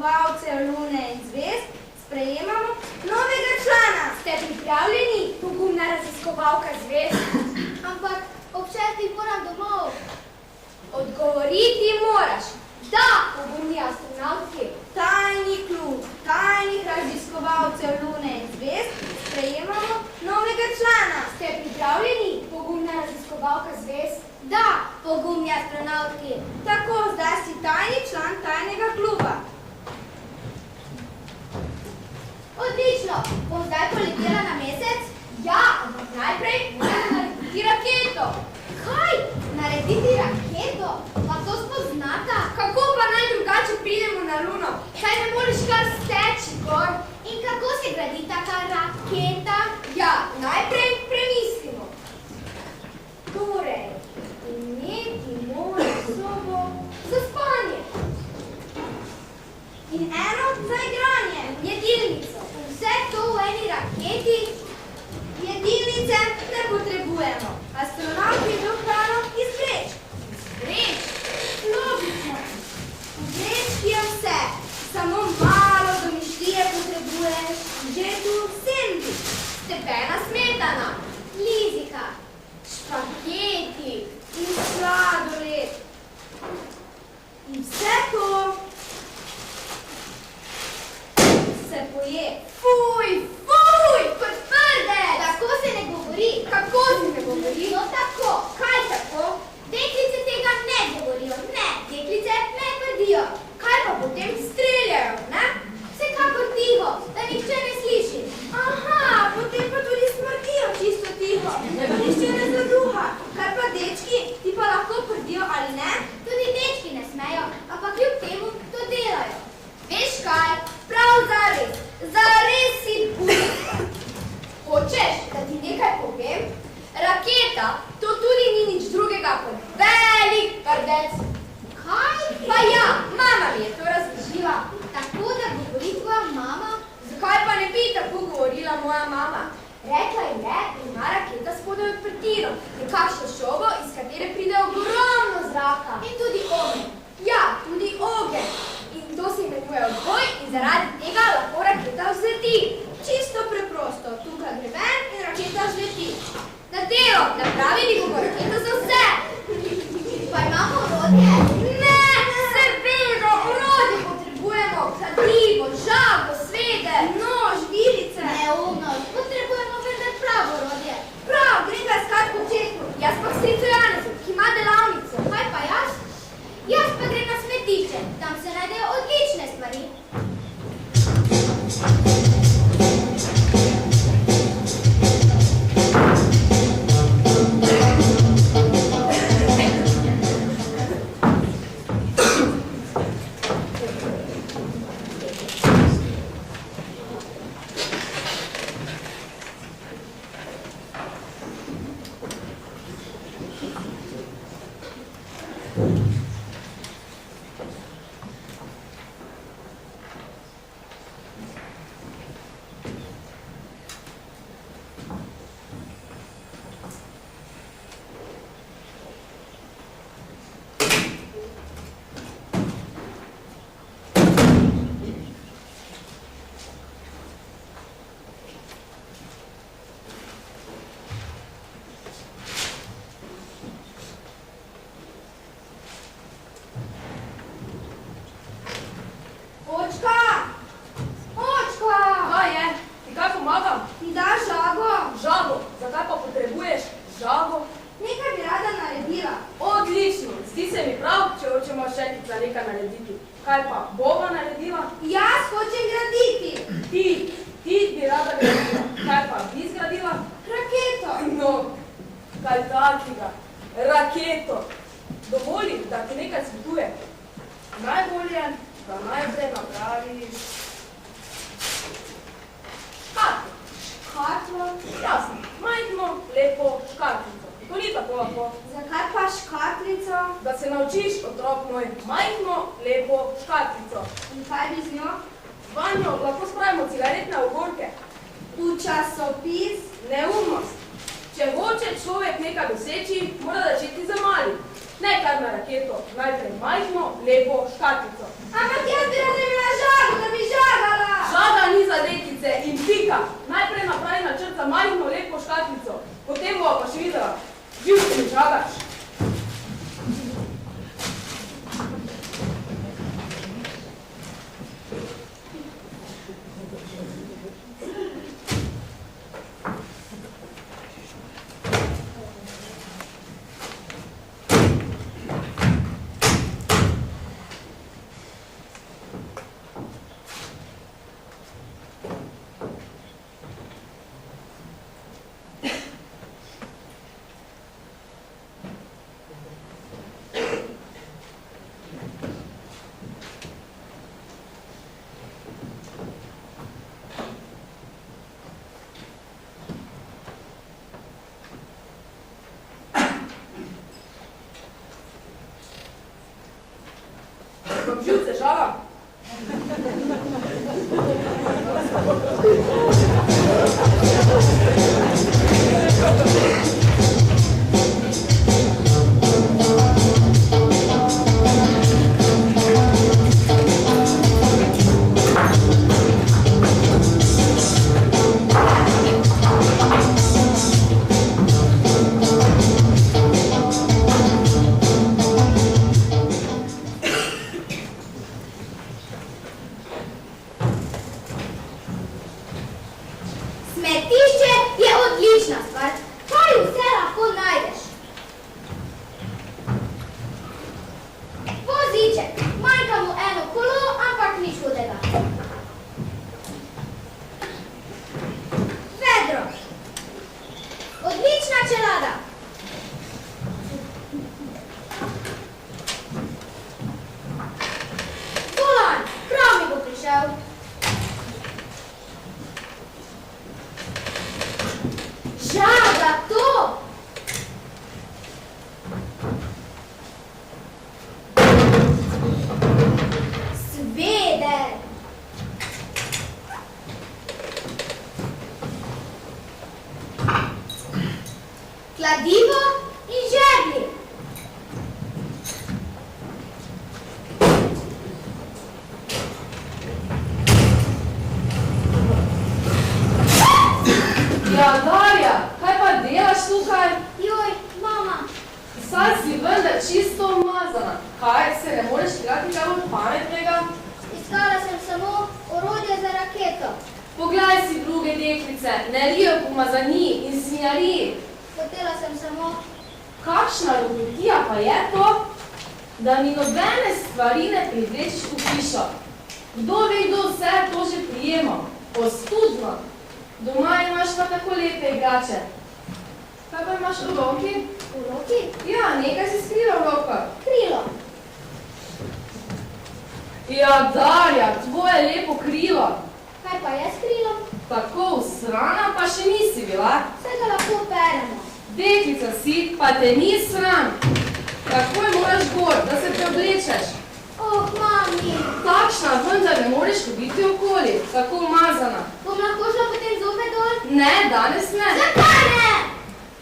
raziskovalcev Lune in zvezd sprejemamo novega člana. Ste pripravljeni, pogumna raziskovalka zvezd? Ampak ob 6 moram domov. Odgovoriti moraš. Da, pogumni astronavtki. Tajni klub tajnih raziskovalcev Lune in zvezd sprejemamo novega člana. Ste pripravljeni, pogumna raziskovalka zvezd? Da, pogumni astronavtki. Tako, zdaj si tajni član tajnega kluba. Odlično, bom zdaj poletela na mesec? Ja, ampak najprej moramo narediti raketo. Kaj? Narediti raketo? Pa to spoznata? Kako pa naj drugače pridemo na Luno? Saj ne moreš kar steči gor. In kako se gradi taka raketa? Ja, najprej premislimo. Torej, imeti mora sobo za spanje. In eno za igranje. Jedilnico. Vse to v eni raketi? Jedilnice ne potrebujemo. Astronavti do hrano iz vreč. Vreč? Logično. V vrečki je vse. Samo malo domišljije potrebuješ. Že tu sendvič. Stepena smetana. Lizika. Špageti. In sladoled. In vse to se poje. Fuj, fuj, kot prde. Tako se ne govori. Kako se ne govori? No tako. Kaj tako? Deklice tega ne govorijo. Ne, deklice ne trdijo. Kaj pa potem streljajo, ne? Vsekakor tiho, da nihče ne sliši. Aha, potem pa tudi smrdijo čisto tiho. Nihče ne zadruha. Kaj pa dečki, ti pa lahko prdijo ali ne? Tudi dečki ne smejo, ampak kljub temu to delajo. Veš kaj? Prav zares si budka. Hočeš, da ti nekaj povem? Raketa, to tudi ni nič drugega kot velik prdec. Kaj? Pa ja, mama mi je to razložila. Tako da govori tvoja mama? Zakaj pa ne bi tako govorila moja mama? Rekla je, da ima raketa spodaj odprtino, nekakšno šobo, iz katere pride ogromno zraka. In tudi ogenj. Ja, tudi ogenj. In to se imenuje odboj in zaradi tega lahko raketa vzleti. Čisto preprosto. Tukaj gre ven in raketa vzleti. Na delo, napravili bomo raketo za vse. Pa imamo orodje? Ne, seveda, orodje potrebujemo. Kladivo, žago, svede, Nož, vilice. Neumnost, potrebujemo vendar pravo orodje. Prav, grem ga iskat po očetu. Jaz pa k stricu Janezu, ki ima delavnico. Kaj pa jaz? Jaz pa grem na smetišče, tam se najdejo odlične stvari. Kaj pa bova naredila? Jaz hočem graditi. Ti bi rada gradila. Kaj pa bi zgradila? Raketo. No, kaj takega? Raketo. Dovoli, da ti nekaj svetuje. Najbolje, da najprej napraviš škatlo. Škatlo? Jasno, majhno, lepo škatlico. To ni tako lahko. Zakaj pa škatlico? Da se naučiš, otrok moj, majhno, lepo škatlico. In kaj bi z njo? Vanjo lahko spravimo cigaretne ogorke. V časopis? Neumnost. Če hoče človek nekaj doseči, mora začeti za mali. Ne kar na raketo, najprej majhno, lepo škatlico. Ampak jaz bi rada imela žago. za majhno lepo škatlico. Potem bova pa še videla. Živce mi žagaš. Živce žagam. Smetišče je odlična stvar, kaj vse lahko najdeš. Voziček, manjka mu eno kolo, ampak nič hudega. Vedro, odlična čelada. Volan, prav mi bo prišel. Žaga to! Sveder! Kladivo in žeblji! Ja, Darja, kaj pa delaš tukaj? Joj, mama, Saj si vendar čisto umazana. Kaj, se ne moreš igrati kaj bolj pametnega? iskala sem samo orodje za raketo. Poglej si druge deklice, ne rijo po umazaniji in svinjariji. Hotela sem samo, Kakšna robotija pa je to, da mi nobene stvari ne privlečiš v hišo? Kdo ve, kdo vse to že prijemal? Ostudno. Doma imaš pa tako lepe igrače. Kaj pa imaš v roki? v roki, Ja, nekaj si skrila v rokah. krilo. Ja, Darja, tvoje lepo krilo. Kaj pa je s krilom? Tako usrana pa še nisi bila. Vse ga lahko peremo. Deklica si, pa te ni sram. Takoj moraš gor, da se preoblečeš. Oh, mami, Takšna vendar ne moreš hoditi okoli, tako umazana. bom lahko šla potem zopet dol? Ne, danes ne. Zakaj ne?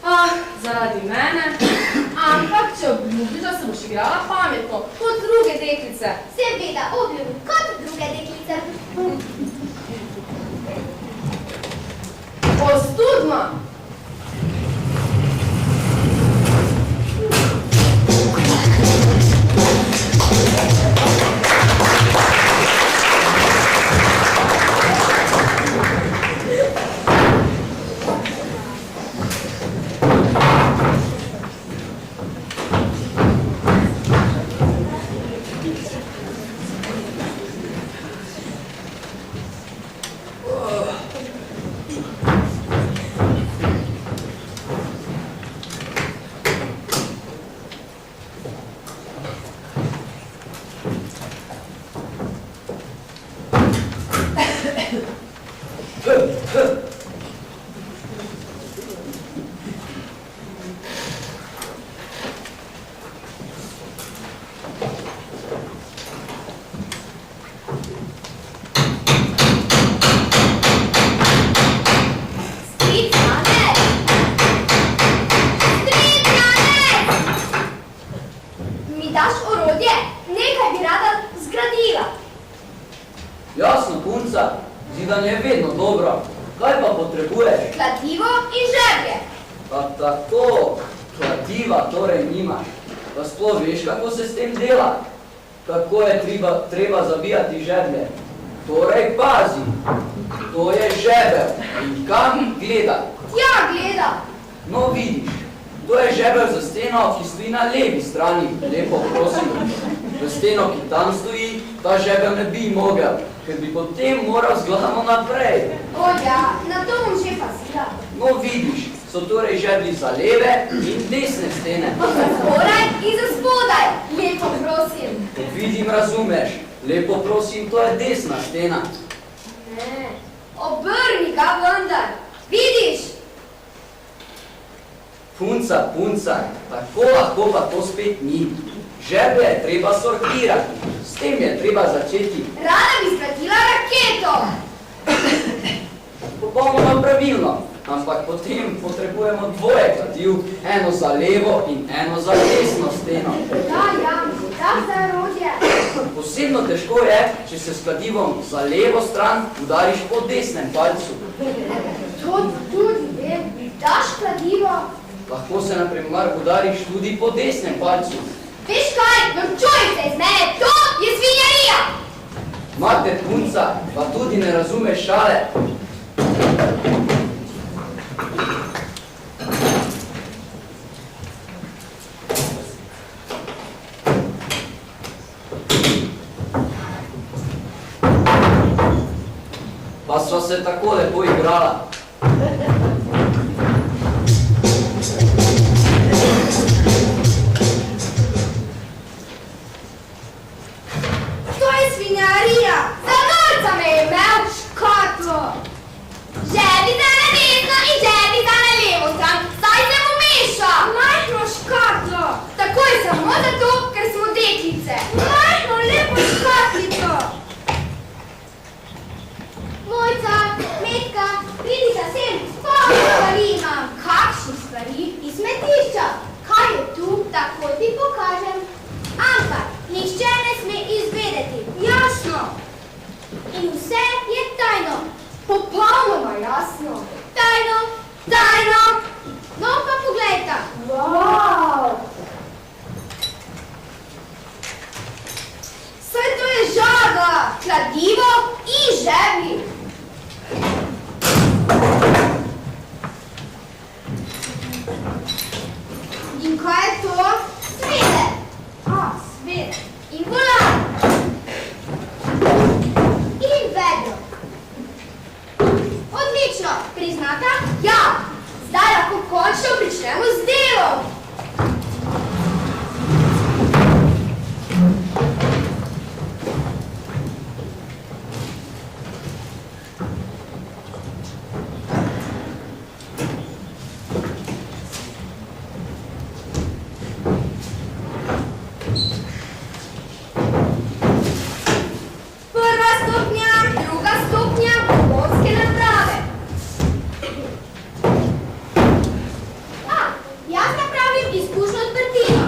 Ah, zaradi mene. Ampak, če obljubiš, da se boš igrala pametno, kot druge deklice. Seveda, obljubim, kot druge deklice. Ostudno! Jasno, punca, zidanje je vedno dobro. Kaj pa potrebuješ? Kladivo in žeblje. Pa tako, kladiva torej nimaš. Pa sploh veš, kako se s tem dela? Kako je treba zabijati žeblje? Torej pazi, to je žebel in kam gleda? Ja, gleda. No vidiš, to je žebel za steno, ki stoji na levi strani, lepo prosim. V steno, ki tam stoji, ta žebel ne bi mogel, ker bi potem moral z glavo naprej. O ja, na to bom že pazila. No vidiš, so torej žebli za leve in desne stene. Pa za zgoraj in za spodaj. Lepo prosim. Ko vidim, razumeš, lepo prosim, to je desna stena. Ne, obrni ga vendar. Vidiš? Punca, tako lahko pa to spet ni. Žeblje je treba sortirati, s tem je treba začeti. Rada bi skratila raketo. Popolnoma pravilno, ampak potem potrebujemo dvoje kladiv, eno za levo in eno za desno steno. Da, Janko, da zarodje. Posebno težko je, če se s kladivom za levo stran udariš po desnem palcu. To tudi vem. Daš kladivo? Lahko se na primer udariš tudi po desnem palcu. Veš kaj, norčuj se iz mene, to je svinjarija. Mater punca, pa tudi ne razumeš šale. Pa sva se tako lepo igrala. To je svinjarija. Za norca me je imel škatlo. Žebica na desno in žebica na levo stran, saj se mu meša. Majhno škatlo. Tako je samo zato, ker smo deklice. Majhno, lepo škatlico. Mojca, Metka, pridite sem, polno stvari imam. Kakšne stvari? Iz smetišča. Kaj je tu, takoj ti pokažem. Ampak nihče ne sme izvedeti. Jasno. In vse je tajno. Popolnoma jasno. Tajno. Tajno. No pa poglejta. Wow. Saj to je žaga, kladivo in žeblji. In kaj je to? Svede. Svet. In volan. In vedro. Odlično. Priznata? Ja, zdaj lahko končno pričnemo z delom. Prva stopnja, druga stopnja pogonske naprave. Jaz napravim izkušnjo odprtino.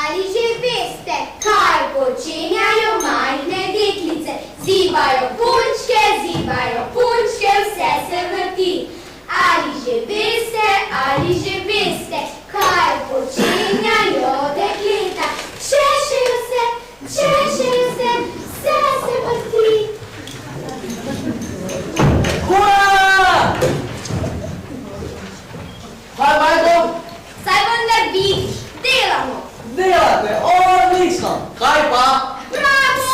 Ali že veste, kaj počenjajo majhne deklice? Zibajo punčke, vse se vrti. Ali že veste, kaj počenjajo dekleta? Češejo se, vse se vrti. Hurra! Kaj je to? Saj vendar vidiš, delamo. Delate, odlično! Kaj pa? Bravo!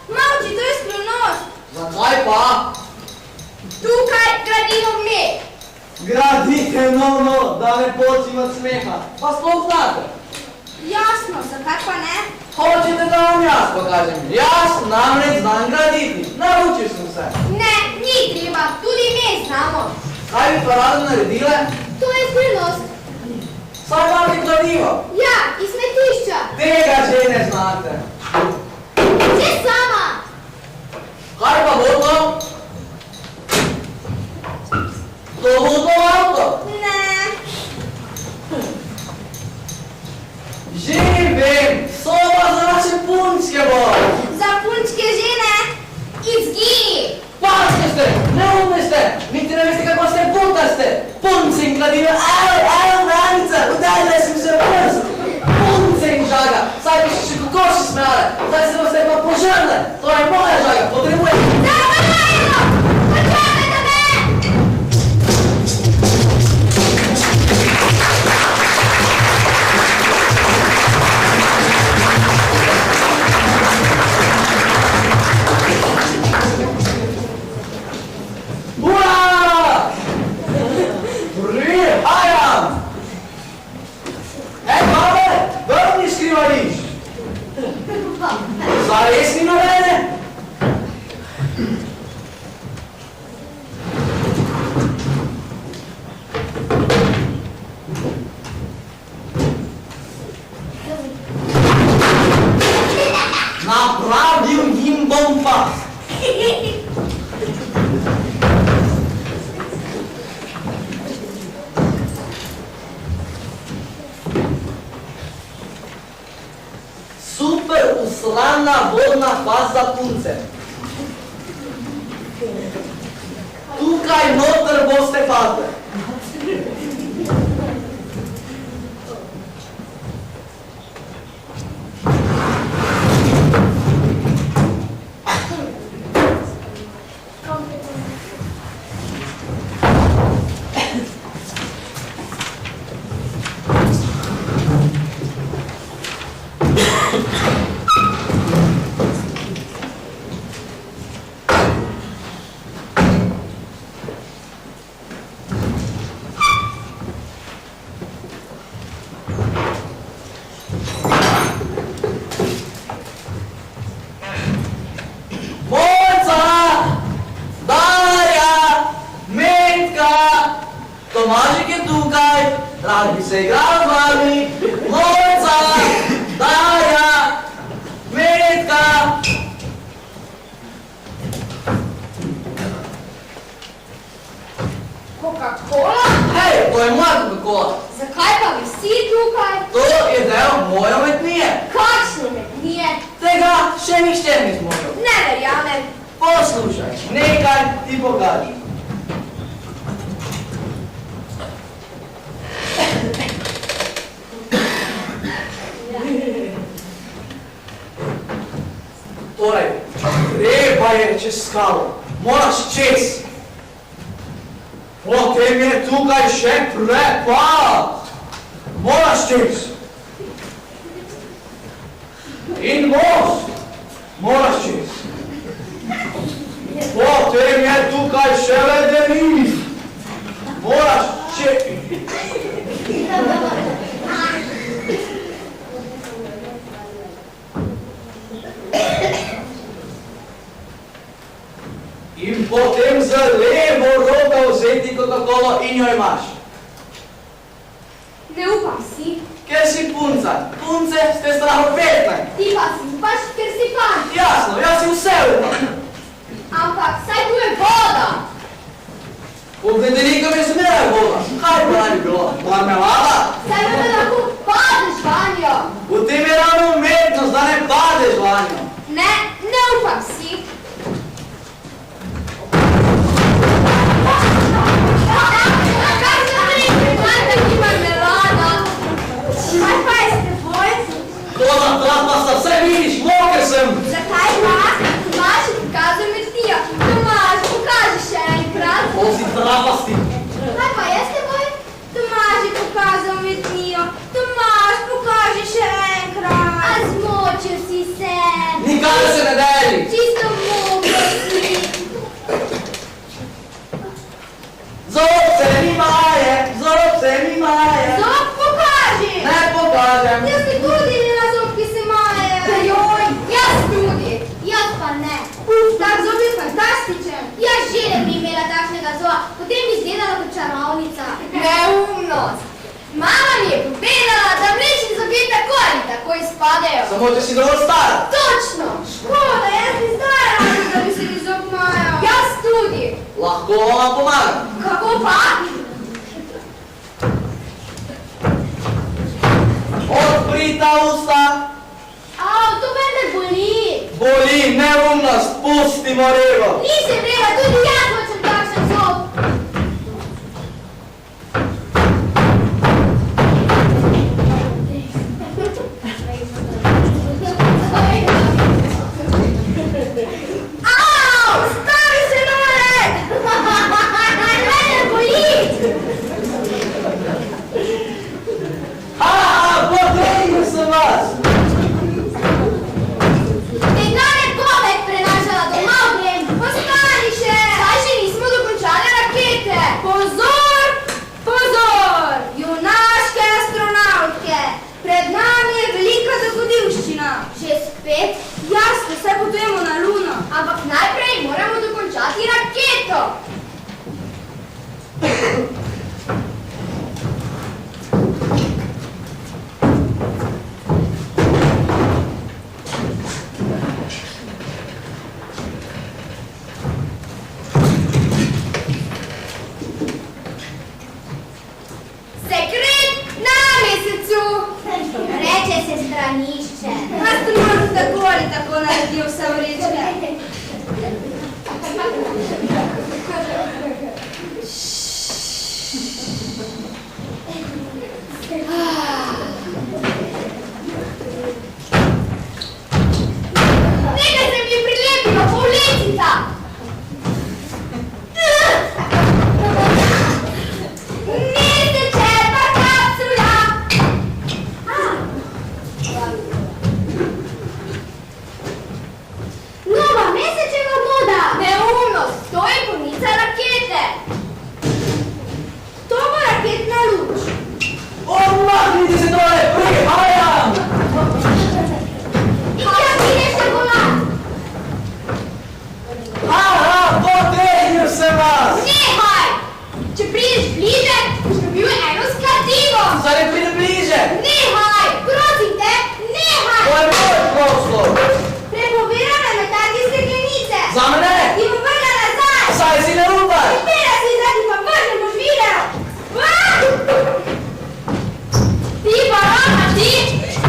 Molči, to je skrivnost. Zakaj pa? Tukaj gradimo med. Gradite, no, da ne počim od smeha. Pa sploh znate. Jasno, zakaj pa ne? Hočete, da vam jaz pokažem? Jaz namreč znam graditi. Naučil sem se. Ne, ni treba, tudi mi znamo. Kaj bi pa rado naredile? To je skrivnost. Saj imate kladivo. Ja, iz smetišča. Te Tega že ne znate. Že sama. Kaj pa bo to? To bo to avto. Ne. Že vem, soba za naše punčke bo. Za punčke že ne. Izgini! Paske ste, neumni ste, niti ne veste kako ste putaste. Punce in gladino, Vranica, udajle sem se v prst. Punce in žaga, saj bi še kako še smejale, zdaj se boste pa požrle. To je moja žaga, potrebujem. Zavrajmo! Počakajte me! Ura! Prihajam! Hej, babe, vrni skrivališ. Zares ni nobene? Napravil jim bom pas. Super uslana vodna pas za punce. Tukaj noter boste padle. Tomažik je tukaj, rad bi se igral z vami. Mojca, Darja, Metka. Coca-Cola? Hej, to je moja Coca-Cola. Zakaj pa vi vsi tukaj? To je del moje umetnije. Kakšne metnije? Tega še nihče ni zmožil. Ne verjamem. Poslušaj, nekaj ti pokažem. Torej, treba je čez skalo, moraš čez. Potem je tukaj še prepad, moraš čez. In most, moraš čez. Potem je tukaj še ledenik, moraš čez. In potem z levo roko vzeti Coca-Colo in jo imaš. Ne upam si. Ker si punca. Punce ste strahopetne. Ti pa si upaš, ker si pan. Jasno, jaz si vse upam. Ampak saj tu je voda. V ledenikom je zmeraj voda. Kaj pa naj bi bilo? Marmelada? Saj me lahko padeš vanjo. V tem je ravno umetnost, da ne padeš vanjo. Ne, ne upam si. Kaj se prije, kaj taki marmelada? Kaj pa je s teboj? Toda trapasta, vse vidiš, moker sem. Zakaj pa? Tomaž je pokazal metnijo. Tomaž, pokaži še enkrat. To si trapasti. Kaj pa je s teboj? Tomaž je pokazal metnijo. Tomaž, pokaži še enkrat. A zmočil si se. Nikar se ne deli. Čisto mogo si. Zopce mi maje, zopce mi maje. Zob pokaži. Ne pokažem. Jaz ti tudi na zobki se maje. Joj, jaz tudi. Jaz pa ne. Tak zob je fantastičen. Jaz že ne bi imela takšnega zoba, potem bi izgledala kot čarovnica. Neumnost. Mama mi je povedala, da mlečni zobje tako ali tako izpadejo. Samo če si dovolj stara. Točno! Škoda, jaz bi zdaj rada, da bi se mi zob majal. Jaz tudi. Lahko vam pomagam. Kako pa? Odprita usta. Au, to mene boli. Boli, neumnost, pustimo revo. Nisi vrela, tudi jaz hočem takšen zob. Au! Stavi se nore! Mene boli. Potegnu sem vas. Tega ne poved prenašala doma grem. Ostani še! Saj še nismo dokončali rakete! Pozor! Pozor! Junaške astronautke! Pred nami je velika dogodivščina! Že spet? Jasno, saj potujemo na Luno! Ampak najprej moramo dokončati raketo. Sekret na mesecu! Reče se stranišče. Astronaut tako ali tako naredijo vse vrečke. Nekaj se mi je prilepilo, povlečica! Mesečeva kapsula! Nova mesečeva voda. Neumnost, to je konica rakete! To bo raketna luč. Omaknite se dole, prihajam! In kja prideš na volan? Potegnu sem vas. Nehaj! Če prideš bliže, boš dobil eno s kladivom! Zdaj ne pride bliže. Nehaj! Prosim te, nehaj! To je moj poslov. Prepovedano je metati steklenice. Za mene. Ti bo vrla nazaj. Saj si ne upaš. Pera si zadnji pa vrne, boš videl. Ti barona, ti!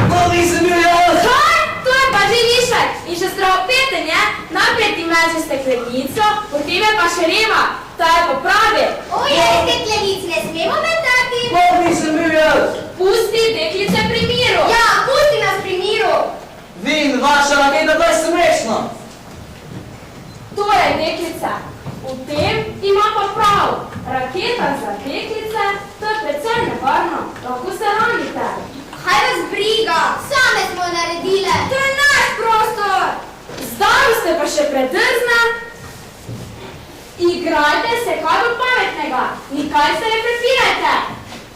To nisem bil jaz. Kaj? To je pa že višek. In še stravopetenje. Najprej ti meče steklenico, potem je pa še rema. Ta je pa pravi. Ojej, steklenic ne smemo metati. To nisem bil jaz. Pusti deklice pri miru. Ja, pusti nas pri miru! Vi in vaša raketa, to je smešno. Torej, deklice, v tem ima pa prav. Raketa za deklice, to je precej nevarno. Lahko se ranite. Kaj vas briga? Same smo naredile. To je naš prostor! Zdaj ste pa še predrzne. Igrajte se kaj bo pametnega. Nikaj se ne prepirajte.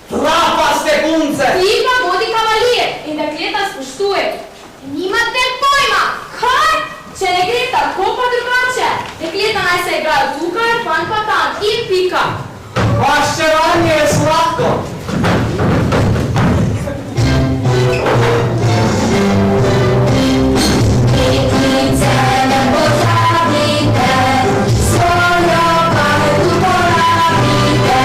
Trapaste punce. Ti pa bodi kavalir in dekleta spoštuj. Nimate pojma! Kaj? Če ne gre tako pa drugače. Dekleta naj se igrajo tukaj, pan pa tam in pika. Maščevanje je sladko. Deklice, ne pozabite, svojo pamet uporabite,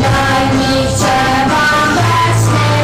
naj nihče vam več ne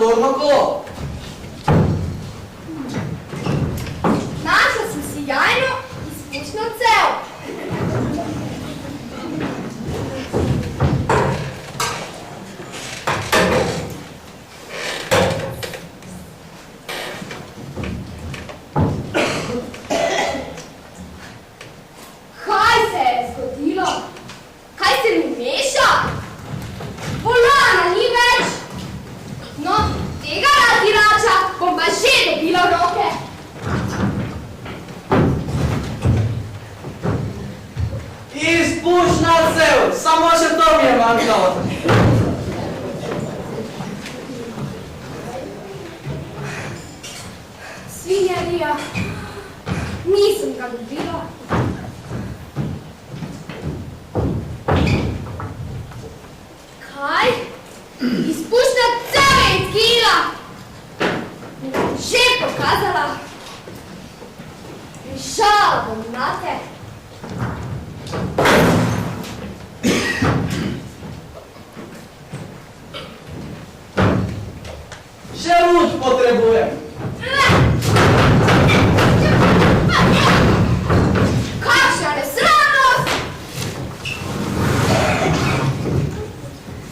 motorno kolo. Našla sem sijajno izpušno cev. Kaj se je zgodilo? Kaj se mi meša? Volana ni več. No, tega razirača bom pa že dobila v roke. Izpušna cev, samo še to mi je manjkalo. Svinjarija, nisem ga dobila. Kaj? Izpušna cev je izginila. Že pokazala. Prišala bom nate. Še lud potrebujem. Kakšna nesramnost!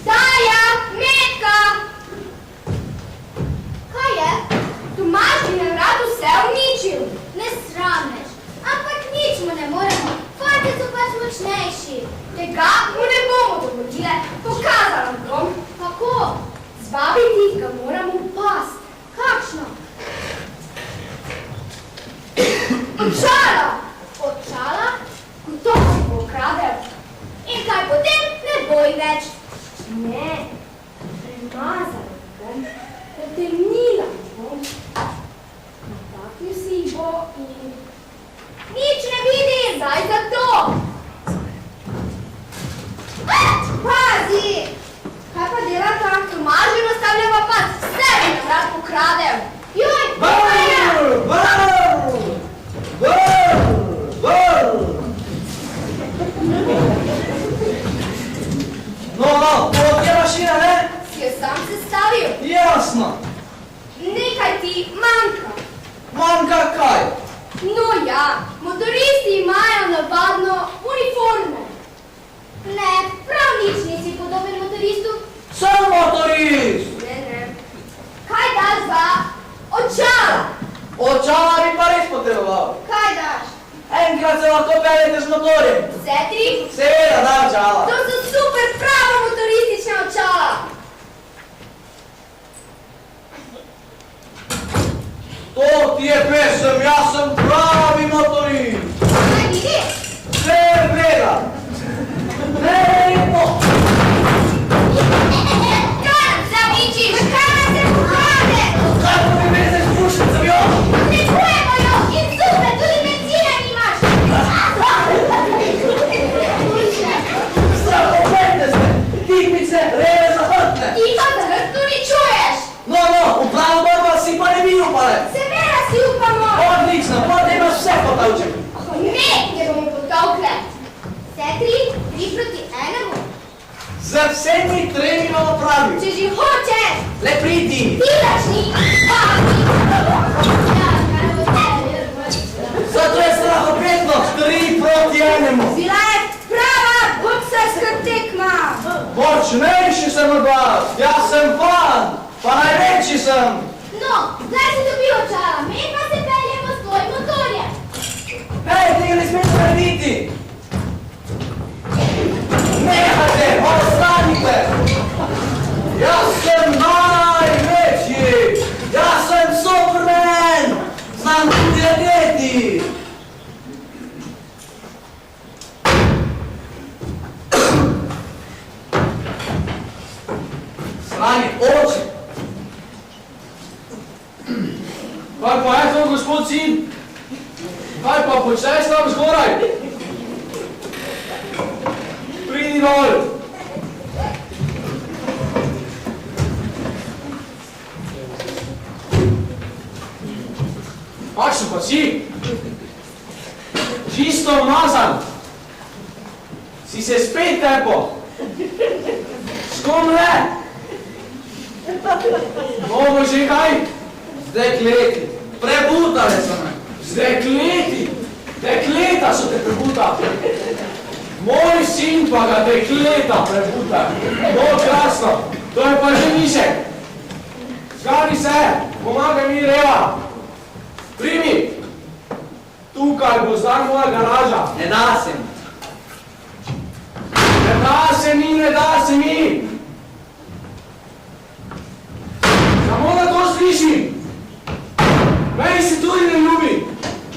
Daja, Metka! Kaj je? Tomaž bi nam rad vse uničil. Ne srameš, ampak nič mu ne moremo. Fantje so pač močnejši. Tega mu ne bomo dovolile. Pokazala bom. Kako? Zvabiti ga moramo v past. Kakšno? Očala! Očala? Gotovo jih bo ukradel. In kaj potem? Ne boj več. Ne, premazala bom, pretemnila bom. Nataknil si jih bo in nič ne vidim. Zdaj za to. Pazi! Kaj pa delata? Tomaž je nastavljal v past. Vse bi nam rad pokradel. Joj, Maja! No, to je mašina, ne? Si jo sam sestavil? Jasno. Nekaj ti manjka. Manjka kaj? No ja, motoristi imajo navadno uniforme. Ne, prav nič nisi podoben motoristu. Sem motorist. Ne. Kaj daš za očala? Očala bi pa res potreboval. Kaj daš? Enkrat se lahko peljete z motorjem. Vse tri? Seveda, da očala. To so super prava motoristična očala. To ti je pesem, jaz sem pravi motorist. Kaj vidi? Vse gleda. Lepo. Kaj nam zamičiš? Kaj nam se pokrade? Kaj pa mi veze s pušnicam, jo? Potrebujemo jo in super, tudi benzina nimaš. Strahopetne ste, tipice, reve zahrtne. Ti pa za hrbtu ni čuješ. No, v pravo borba si pa ne bi upale. Seveda si upamo. Odlično, potem imaš vse potavče. Ne, ne bomo potolkle. Vse tri proti enemu. Z vsemi tremi bomo pravi. Če že hočeš, Le pridi. ti začni. Zato je strahopetno, 3 proti 1. Bila je prava boksarska tekma. Močnejši sem od vas, jaz sem fan, pa največji sem. No, zdaj si dobil očala, mi pa se peljemo s tvojim motorjem. Hej, tega ne smeš narediti. Nehajte, ostanite. Jaz sem največji, jaz sem Superman, znam tudi leteti. Sranje oči. Kaj pa je to, gospod sin? Kaj pa počneš tam zgoraj? Pridi dol. Kakšen pa si? Čisto umazan. Si se spet tepo. S kom le? No, bo že kaj? Dekleti, prebutale so me. Z dekleti. Dekleta so te prebutali. Moj sin pa ga dekleta prebuta. No, krasno. To je pa že nišek. Zgadi se, pomagaj mi Reva. Primi. Tukaj bo zdaj moja garaža. Ne da se mi. Ne da se mi, ne da se mi. Samo da to slišim. Meni si tudi ne ljubi.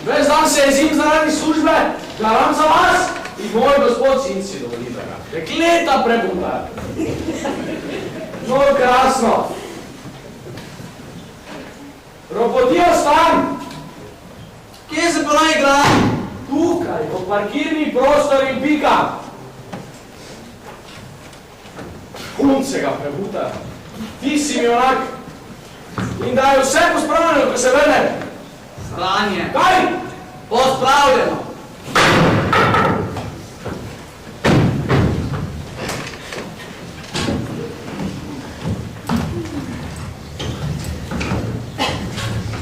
Ves dan se jezim zaradi službe, garam za vas in moj gospod sin si dovoli da ga. Dekleta prebuta. No, krasno. Robotijo stan. Kje se pa naj igram? Tukaj, v parkirni prostor in pika. Punce ga prebuta. Ti si mi onak. In da je vse pospravljeno, ko se vrnem. Stranje. Kaj? Pospravljeno.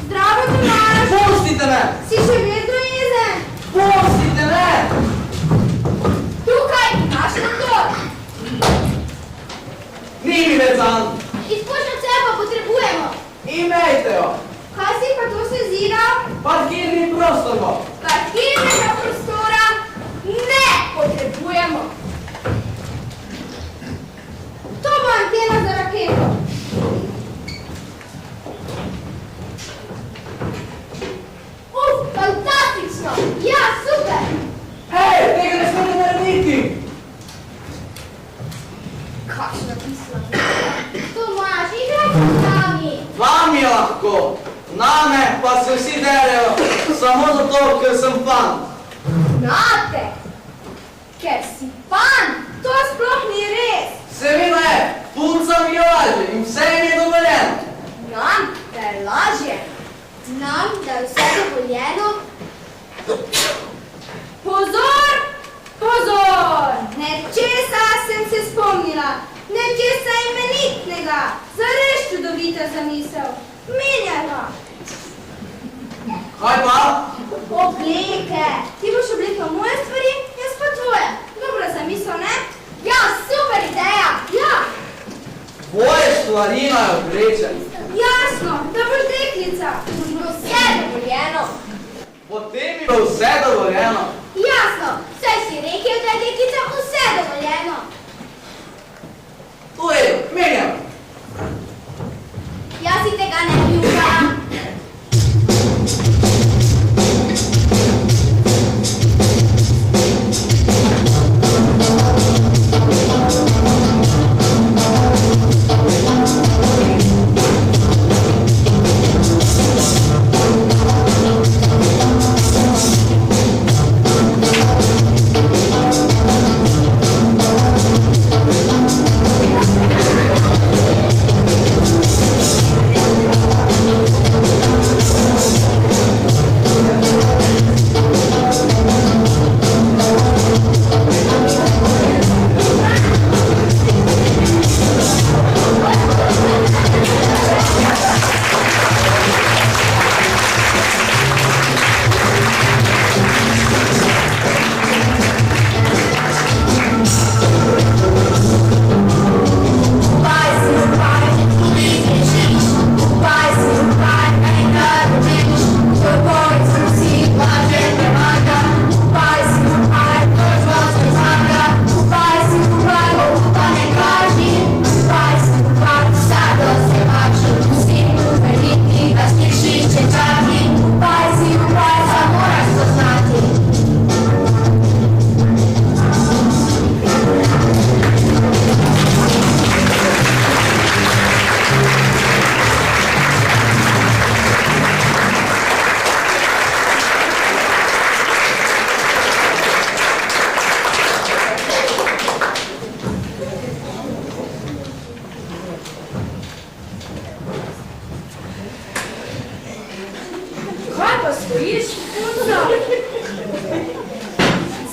Zdravo, Tomaž! Pustite me! Si še vedno jezen? Pustite me! Tukaj, naš motor. Ni mi več zanj. Izpušno cepo potrebujemo. Imejte jo. Kaj si pa to se zira? Parkirni prostor bo. Parkirnega prostora ne potrebujemo. To bo antena za raketo. Fantastično. Ja, super. Hej, tega ne smete narediti. Kakšna pisma. Tomaž, igraj se z nami. Vam je lahko. Name pa se vsi derejo samo zato, ker sem fan. Nate, ker si fan. To sploh ni res. Seveda je, punca mi laže in vse jim je dovoljeno. Nam, da je lažje. Znam, da je vse dovoljeno. Pozor! Pozor! Nečesa sem se spomnila. Nečesa imenitnega. Zares čudovita zamisel. Menjava. Kaj pa? Obleke. Ti boš oblekal moje stvari, jaz pa tvoje. Dobra zamisel, ne? Ja, super ideja. Ja, Tvoje stvari naj oblečem. jasno, da boš deklica. Vse dovoljeno. Potem mi bo vse dovoljeno. Jasno, saj si rekel, da je deklicam vse dovoljeno. To je, menjam. Jaz si tega ne ljubim.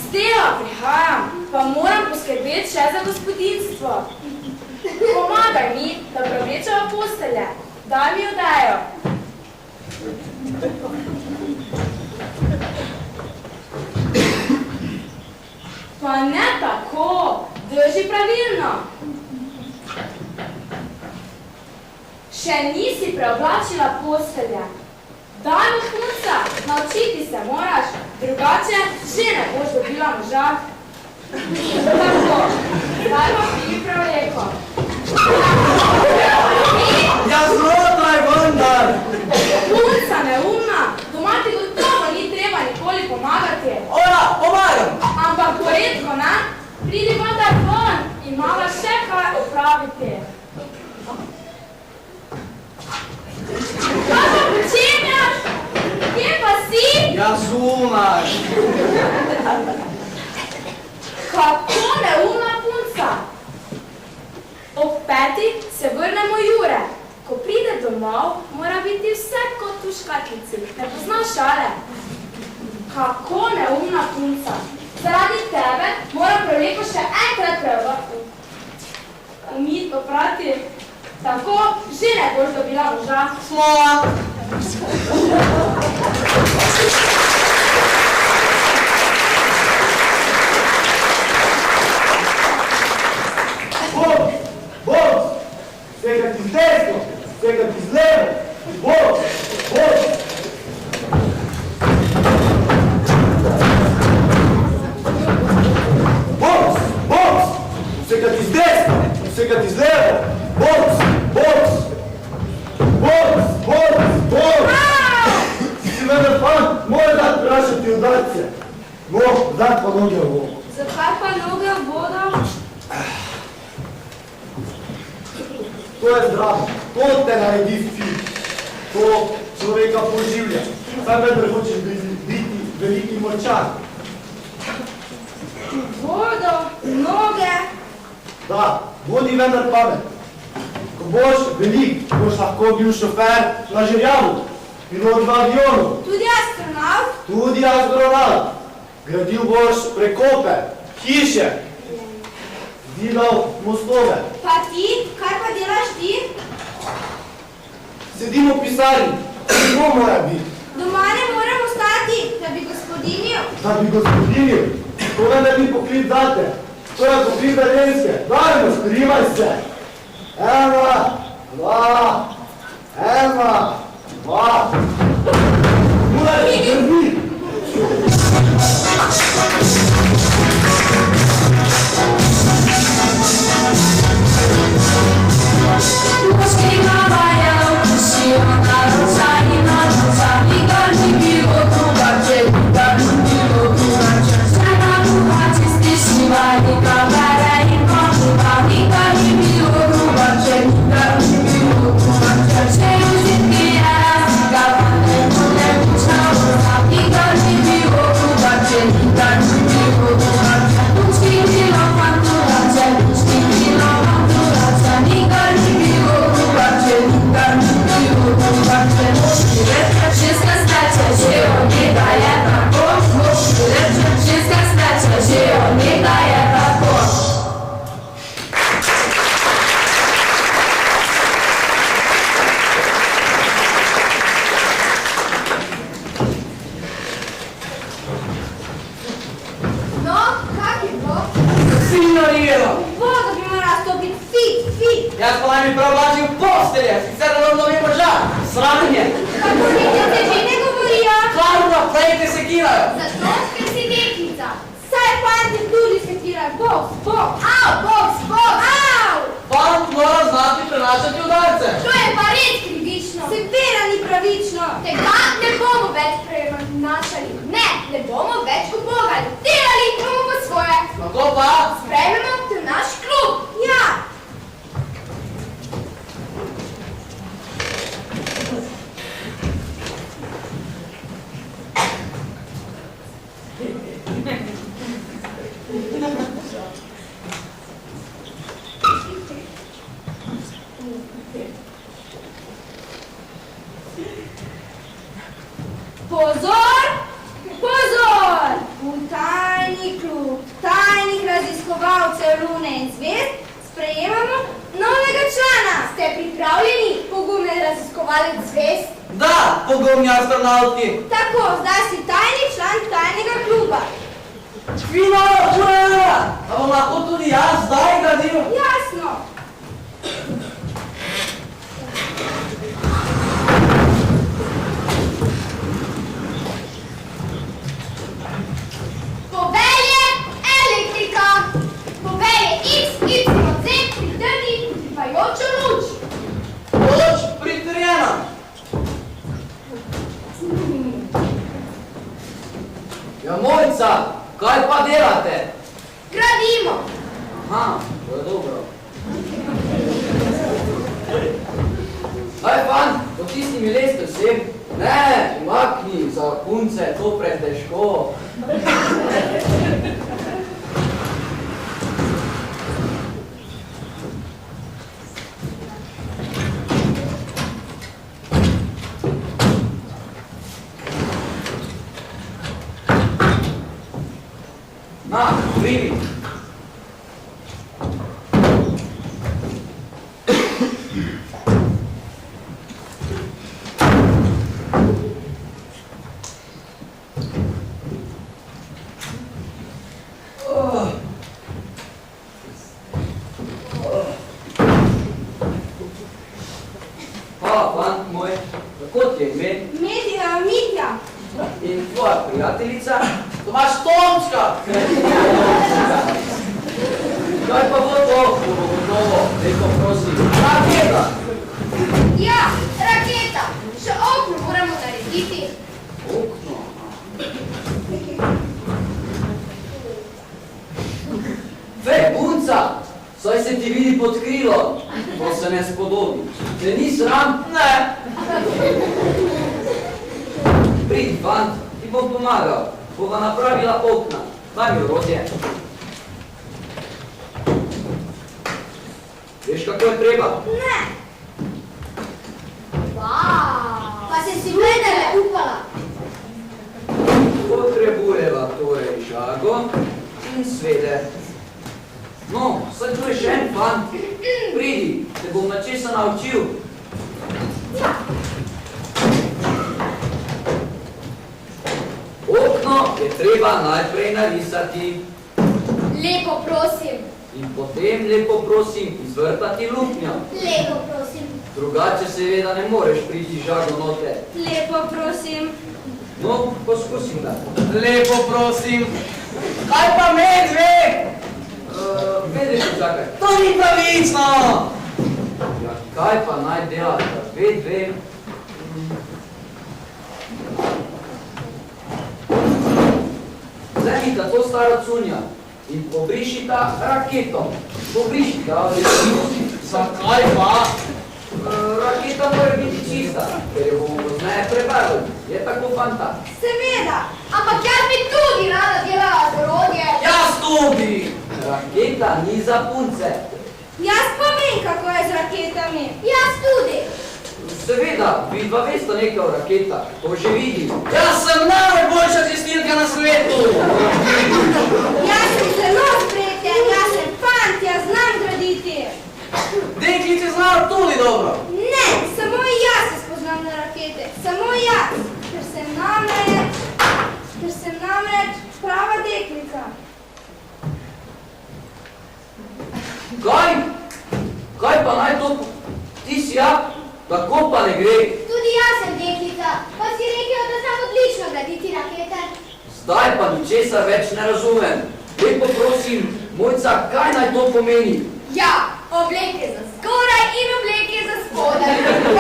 Stela, prihajam, pa moram poskrbeti še za gospodinstvo. Pomagaj Pomagaj mi, da prevlečeva postelje. Daj mi odejo. Pa ne tako, drži pravilno. Še nisi preoblačila postelje. Daj mu punca, naučiti se moraš, drugače že ne boš dobila moža. Tako, zdaj pa pili prevleko. Ja, znotraj vendar! Punca neumna, doma ti gotovo ni treba nikoli pomagati. Oja, pomagam! Ampak poredko, ne? Pridi vendar ven, imava še kaj opraviti. Kaj pa počenjaš? Kje pa si? Ja, zunaj! Kako neumna punca? Ob 5 se vrnemo Jure. Ko pride domov, mora biti vse kot v škatlici. Ne poznaš šale? Kako neumna punca? Zaradi tebe moram prevleko še enkrat umiti, oprati. Tako že ne boš dobila moža. Smola! Bog! Sekati z desno, sekati z levo! Bog! Sekati z desno, sekati z levo! Boks! Si vendar fant, mora dati vprašati udarce. No, dati pa noge v vodo. Zakaj pa noge v vodo? To je zdravo, to te naredi fit. To človeka poživlja. Saj vendar hočeš biti veliki močan. Vodo, noge. Da, bodi vendar pamet. Ko boš velik, boš lahko bil šofer na žerjavu, pilot v avionu. Tudi astronaut? Tudi astronaut. Gradil boš prekope, hiše, zidal mostove. Pa ti? Kaj pa delaš ti? Sedim v pisarni, to mora biti. Doma ne moram ostati, da bi gospodinil. Da bi gospodinil, to vendar ni poklic zate. To je poklic za ženske. Dajmo, skrivaj se. 1, 2, 1, 2. Mora ti drži. Jaz pa naj bi preoblačil postelje, sicer da vam dobi moža. Sranje. Kako deklice že ne govorijo? Hladno, plejte sekirajo. Zato, ker si deklica. Saj fanti tudi sekirajo. Boks, boks. Au, boks, boks. Au! Fant mora znati prenašati udarce. To je pa res krivično. Seveda ni pravično. Tega ne bomo več prenašali. Ne bomo več ubogali. Delali bomo po svoje. Kako pa? Sprejmemo te v naš klub. Ja. Pozor! Pozor! V tajni klub tajnih raziskovalcev Lune in malec zvest? Da, pogumni astronautki. Tako, zdaj si tajni član tajnega kluba. Fino, ura! A bom lahko tudi jaz zdaj gradil? Jasno. Povelje elektrika. Povelje XYZ pritrdi utripajočo luč. Luč pritrjena. Ja, Mojca, kaj pa delate? Gradimo. Aha, to je dobro. Kaj, fan, potisni mi leste vsem. Ne, makni, za punce, to pretežko. Na, primi. Hvala, fant moj. Kako ti je ime? Mitja. In tvoja prijateljica? Tomaš Tomčka. Kaj pa bo to? Bo gotovo, lepo prosim. Raketa! Ja, raketa. Še okno moramo narediti. Okno. Ve, punca, saj se ti vidi pod krilo. To se ne spodobi. Te ni sram? Ne. Pridi, fant, ti bom pomagal. Bova napravila okna. Daj mi orodje. Veš, kako je treba? Ne. Pa se si vedele upala. Potrebujeva torej žago in svede. No, saj tu je še en fant. Pridi, te bom na česa naučil. Okno je treba najprej narisati Lepo prosim. in potem, lepo prosim, izvrtati luknjo. Lepo prosim. Drugače seveda ne moreš priti žago note. Lepo prosim. No, poskusim da. Lepo prosim. Kaj pa medved? Vedeš, čakaj. To ni pravično. Ja, kaj pa naj delata? Dve. Vzemita to staro cunja in pobrišita raketo. Pobrišita, ali Zakaj pa? raketa mora biti čista, ker jo bomo pozneje prebarvali. Je tako fanta. Seveda. Ampak jaz bi tudi rada delala z orodje. Jaz tudi. Raketa ni za punce. Jaz pa vem, kako je z raketami. Jaz tudi. Seveda, vi dva veste nekaj o raketah, to že vidim. Jaz sem najboljša čistilka na svetu. Jaz sem zelo spreten, jaz sem fant, jaz znam graditi. Deklice znajo tudi dobro. Ne, samo jaz se spoznam na rakete. Samo jaz. Ker sem namreč prava deklica. Kaj pa naj to? Ti si ja? Tako pa ne gre. Tudi jaz sem deklica, pa si rekel, da znam odlično graditi rakete. Zdaj pa ničesar več ne razumem. Lepo prosim, Mojca, kaj naj to pomeni? Ja, obleke za zgoraj in obleke za spodaj.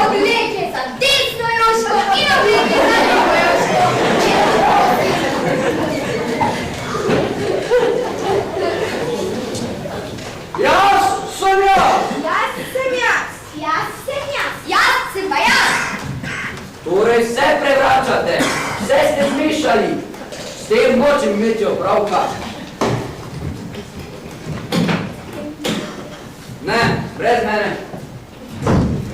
Obleke za desno joško in obleke za levo joško. Jaz sem jaz. Jaz sem jaz. Jaz sem jaz. Jaz sem pa jaz. Torej vse prevračate, vse ste zmešali. S tem močem imeti opravka. Ne, brez mene.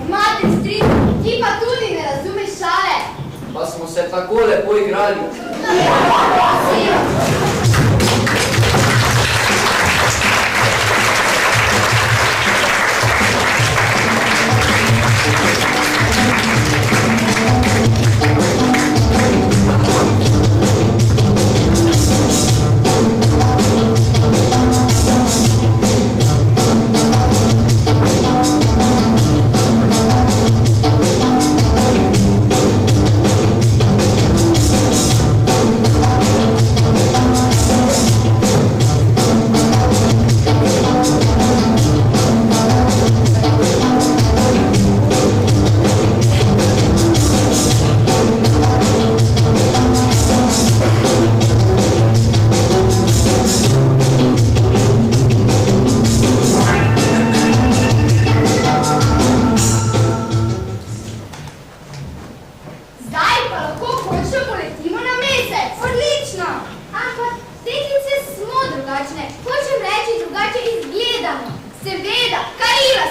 Mate strik, ti pa tudi ne razumeš šale. Pa smo se tako lepo igrali. Prosim.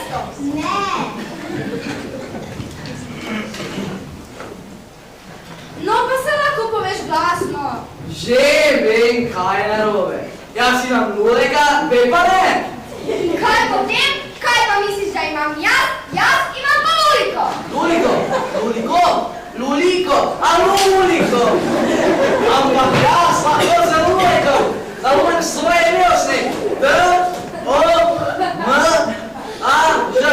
mesto. Ne. No, pa se lahko poveš glasno. Že vem, kaj je narobe. Jaz imam nulega, ve pa ne. In kaj potem? Kaj pa misliš, da imam jaz? Jaz imam pa Luliko. Luliko, Luliko, Luliko, a Luliko. Ampak jaz lahko za Luliko, da bom svoje imelsni. D, O, M, A, Ž.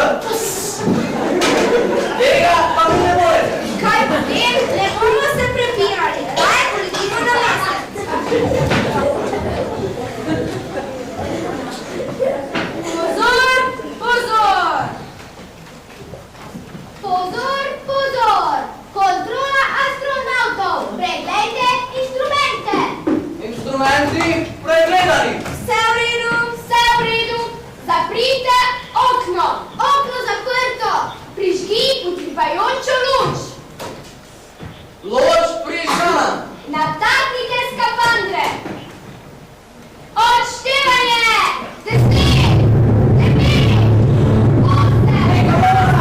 Tega pa mi ne morete. Kaj potem? Ne bomo se prepirali. Raje poletimo na mesec. Pozor, pozor. Pozor, pozor. Kontrola astronautov. Preglejte instrumente. Instrumenti pregledani. Vse v redu? Vse v redu. Zaprite okno. Okno zaprto. Prižgi utripajočo luč. Loč prižgana. Nataknite skafandre. Odštevanje. 10, 9, 8, 7,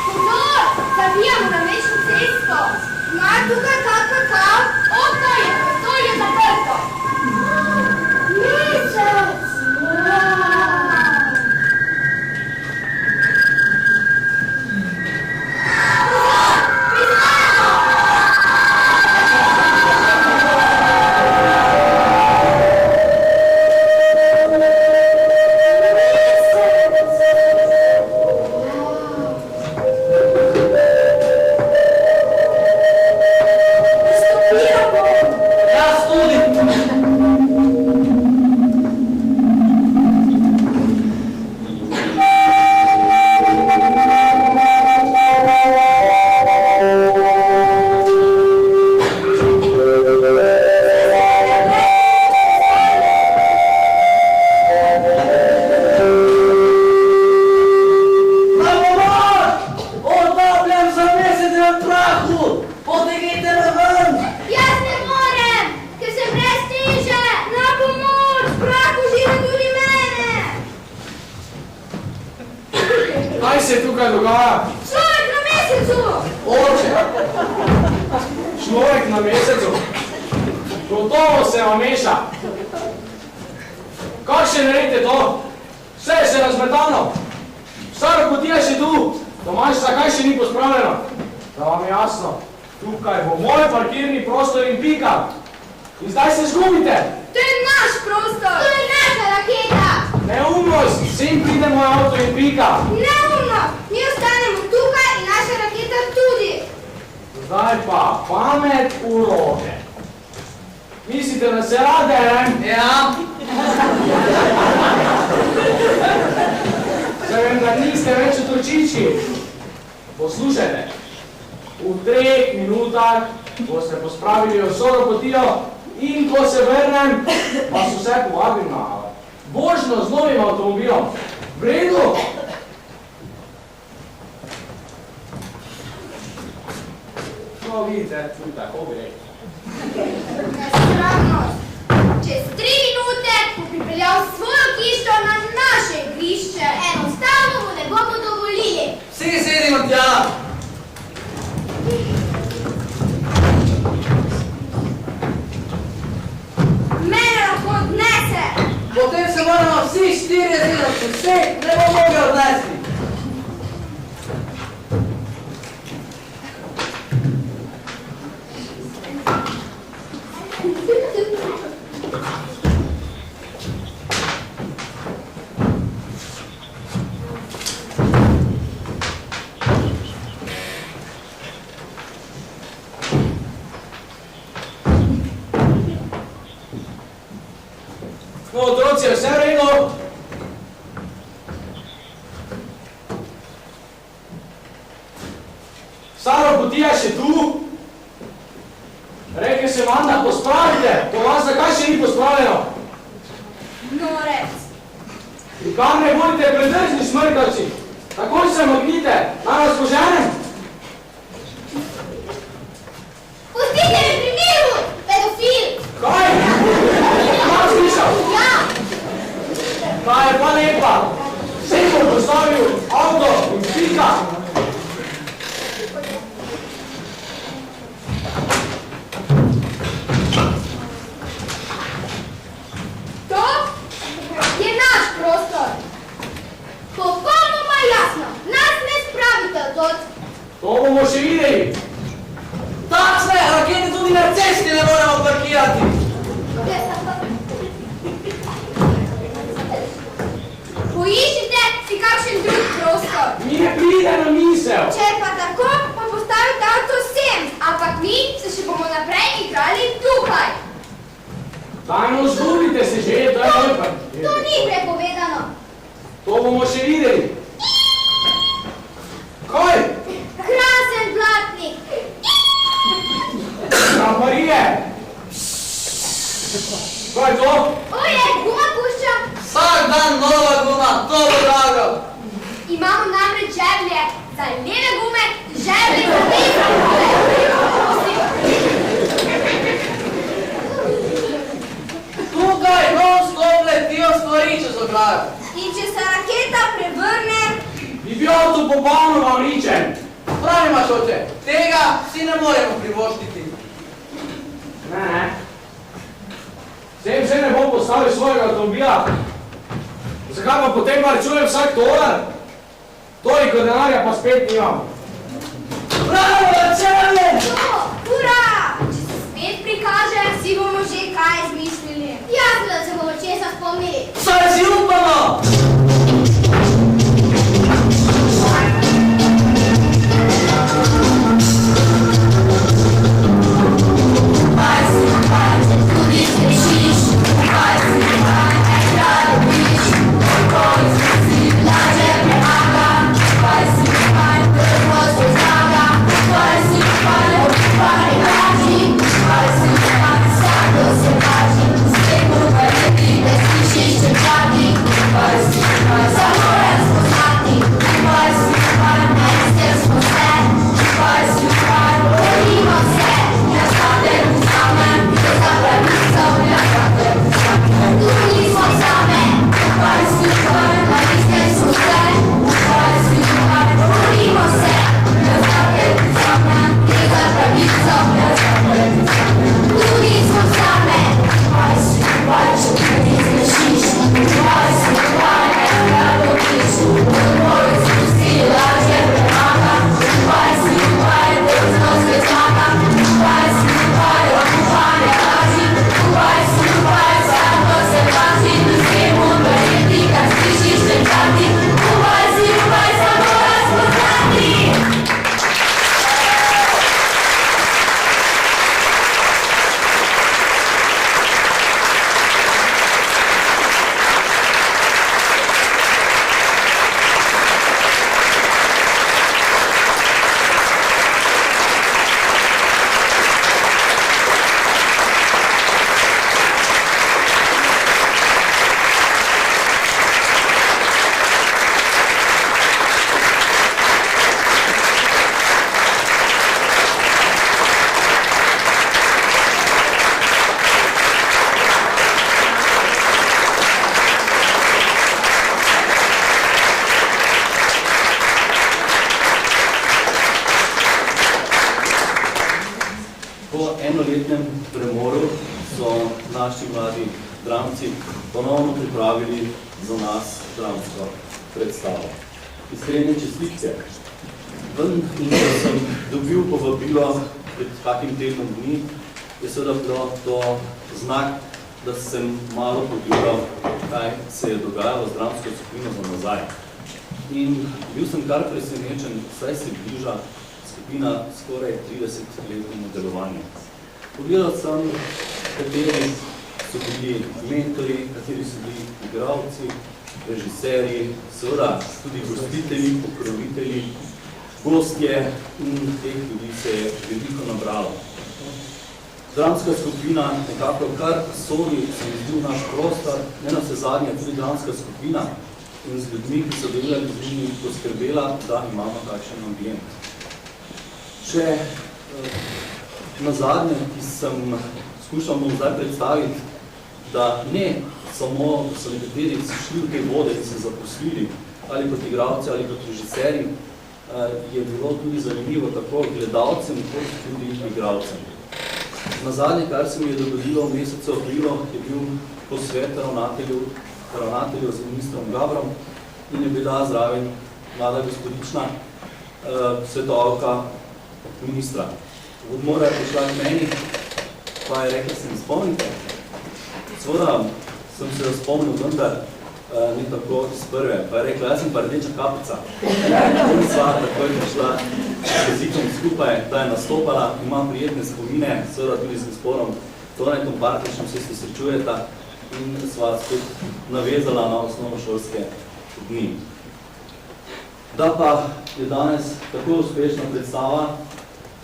Pozor! Zavijamo na mestno cesto. Ma tukaj kakav? Okno je, prostor je zaprto. Mesec! Jaz tudi. Na pomoč! Otopljen za mesec v prahu! Potegnite me ven! Jaz ne morem, ker sem brez teže. Na pomoč! Prah uživa tudi mene! Kaj se tukaj dogaja? Človek na mesecu! Oče! Človek na mesecu? Gotovo se vam meša. Kakšen red je to? Vse je še razmetano. Vsa robotija še tu. Domačica, kaj še ni pospravljeno? Da vam je jasno. Tukaj bo moj parkirni prostor in pika. In zdaj se zgubite. To je naš prostor! To je naša raketa. Neumnost, sem pride moj avto in pika. Neumno! Mi ostanemo tukaj in naša raketa tudi! Zdaj pa pamet v roke. Mislite, da se rade, ne? Ja, Se vem, da niste več otročiči. Poslušajte, v 3 minutah boste pospravili vso robotijo in ko se vrnem, vas vse povabim na vožnjo z novim avtomobilom. V redu? No, vidite, tudi tako bi rekel. Nesramnost! Čez 3 minute bo pripeljal svojo hišo na naše igrišče! Enostavno mu ne bomo dovolili. vsi sedimo tja. Mene lahko odnese! Potem se moramo vsi 4 sedeti, vse ne bo mogel odnesti. No, otroci, je vse v redu? Staro potija še tu? Rekel sem vam, da pospravite, po vas zakaj še ni pospravljeno? Norec. Nikam ne bodite predrzni, smrkavci. Takoj se magnite, naj vas poženem. Pustite me pri miru, pedofil! Kaj? Kaj slišal? Ja! Ta je pa lepa. Vsem bom postavil avto in pika. To je naš prostor. Popolnoma jasno, nas ne spravite od To bomo še videli. Takšne rakete tudi na cesti ne moremo parkirati. Poiščite si kakšen drug prostor. Mi ne pride na misel. Če pa tako, pa postavite avto sem, ampak mi se še bomo naprej igrali tukaj. Dajmo zgubite se že, to je moj pa. To ni prepovedano. To bomo še videli. Kaj? Krasen blatnik. Kamparije. Kaj je to? Oje, guma pušča. Vsak dan nova guma, to bo drago. Imamo namreč žeblje za leve gume, žeblje za desne gume. Tukaj non-stop letijo stvari čez ograjo. In če se raketa prevrne, Bi bil avto popolnoma uničen. Pravi imaš, oče, tega si ne moremo privoščiti. Ne. Sem se ne bom postavil svojega avtomobila. Zakaj pa potem varčujem vsak dolar? Toliko denarja pa spet nimam. Bravo, čevlje! to, hura! Če se spet prikaže, si bomo že kaj izmislili. Jasno, da se bomo česa spomnili. Saj si upamo! enoletnem premoru so naši mladi dramci ponovno pripravili za nas dramsko predstavo. Iskrene čestitke. Ven in ko sem dobil povabilo pred kakim tednom dni, je seveda bilo to znak, da sem malo pogledal, kaj se je dogajalo z dramsko skupino za nazaj. In bil sem kar presenečen, saj se bliža skupina skoraj 30-letnemu delovanju. Pogledal sem, kateri so bili mentori, kateri so bili igralci, režiserji, seveda tudi gostitelji, pokrovitelji gostje in teh ljudi se je veliko nabralo. Dramska skupina nekako kar sodi, se mi zdi v naš prostor, ne na vse zadnje, tudi dramska skupina in z ljudmi, ki so delali z njimi, poskrbela, da imamo takšen ambient. Še na zadnje, ki sem skušal bom zdaj predstaviti, da ne samo so nekateri šli v te vode in se zaposlili, ali kot igralci, ali kot režiserji, je bilo tudi zanimivo tako gledalcem, kot tudi igralcem. Na zadnje, kar se mi je dogodilo v mesecu aprilu, je bil posvet ravnatelju z ministrom Gabrom in je bila zraven mlada gospodična svetovalka ministra. V odmora je prišla k meni, pa je rekla, se mi spomnite. Seveda sem se jo spomnil, vendar ni tako iz prve. Pa je rekla, jaz sem pa rdeča kapica. In sva takoj prišla z jezikom skupaj, da je nastopala, ima prijetne spomine, seveda tudi z gospodom Tonetom Bartlišem, vsi se srečujeta in sva spet navezala na osnovnošolske dni. Da pa je danes tako uspešna predstava,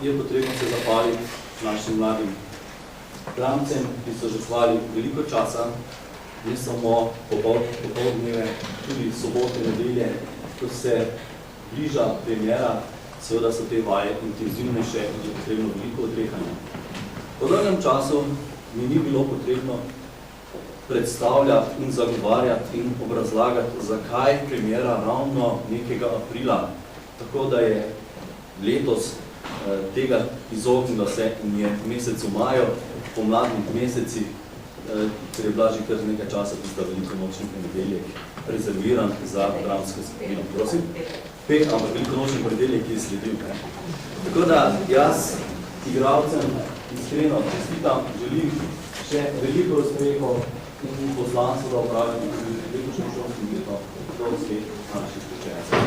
je potrebno se zahvaliti našim mladim dramcem, ki so že zvali veliko časa, ne samo popoldneve, tudi sobote, nedelje, ko se bliža premiera, seveda so te vaje intenzivnejše in je potrebno veliko odrehanja. Po dolgem času mi ni bilo potrebno predstavljati in zagovarjati in obrazlagati, zakaj premiera ravno nekega aprila, tako da je letos tega izognilo se in je mesec v maju, po mladnih mesecih, ker je bila že kar nekaj časa tista velikonočni ponedeljek rezerviran za dramsko skupino. Prosim? Ampak velikonočni ponedeljek je sledil. Tako da jaz igralcem iskreno čestitam, želim še veliko uspehov in poslanstvo, da upravljamo tudi letošnjo šolsko leto do vseh naših učencev.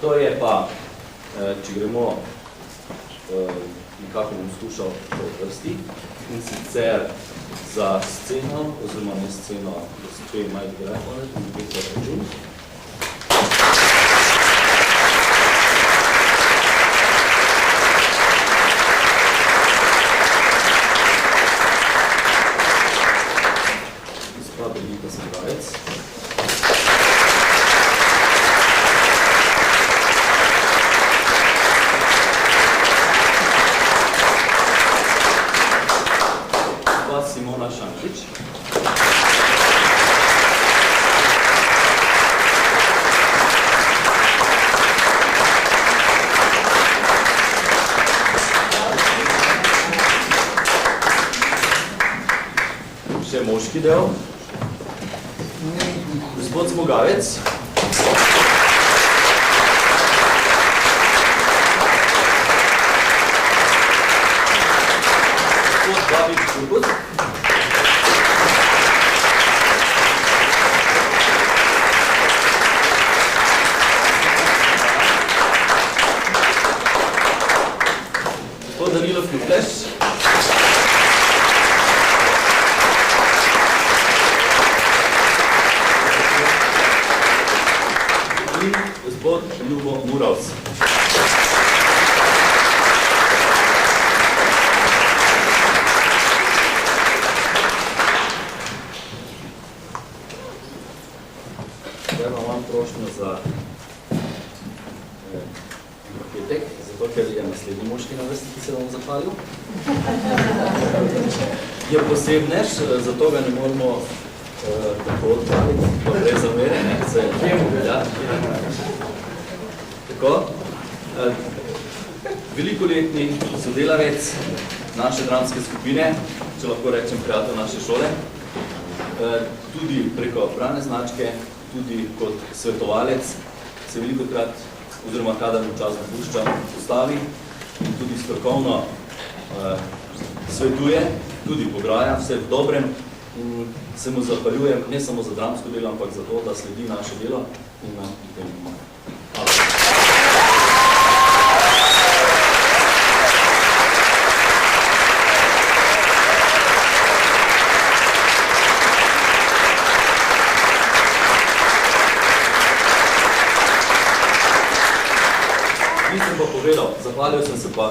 To je pa, če gremo, nekako bom skušal po vrsti, in sicer za sceno, oziroma ne sceno, da se če ima igrati, in nekaj se račun. Gospa Belita Sredajec. Simona Šančič. Še moški del. Gospod Zmogavec. Gospod David Čurkut. Danilo Flukleš. In gospod Ljubo Muravc. Zdaj vam prošnjo za paketek, zato ker je naslednji moški na vrsti, ki se vam zahvalil. Je posebnež, zato ga ne moramo tako odpraviti, pa brez zamere, se temu velja. Tako, velikoletni sodelavec naše dramske skupine, če lahko rečem prijatelj naše šole, tudi preko brane značke, tudi kot svetovalec se velikokrat, oziroma kadar mu čas dopušča, postavi in tudi strokovno svetuje, tudi pograja, vse v dobrem in se mu zahvaljujem ne samo za dramsko delo, ampak za to, da sledi naše delo in nam pri tem pomaga. Hvala. Nisem pa povedal, zahvalil sem se pa